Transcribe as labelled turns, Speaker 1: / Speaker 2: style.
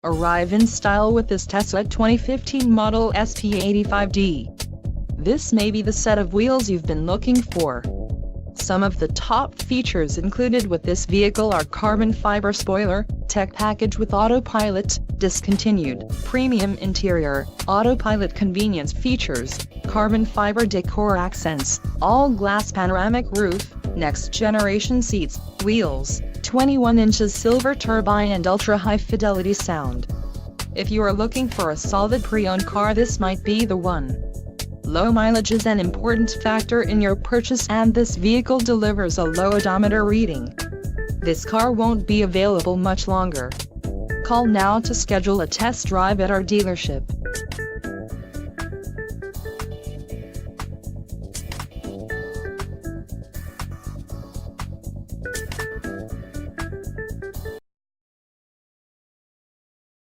Speaker 1: Arrive in style with this Tesla 2015 model P85D. This may be the set of wheels you've been looking for. Some of the top features included with this vehicle are carbon fiber spoiler, tech package with autopilot, discontinued, premium interior, autopilot convenience features, carbon fiber decor accents, all-glass panoramic roof, next-generation seats, wheels, 21 inches silver turbine and ultra-high fidelity sound. If you are looking for a solid pre-owned car, this might be the one. Low mileage is an important factor in your purchase, and this vehicle delivers a low odometer reading. This car won't be available much longer. Call now to schedule a test drive at our dealership.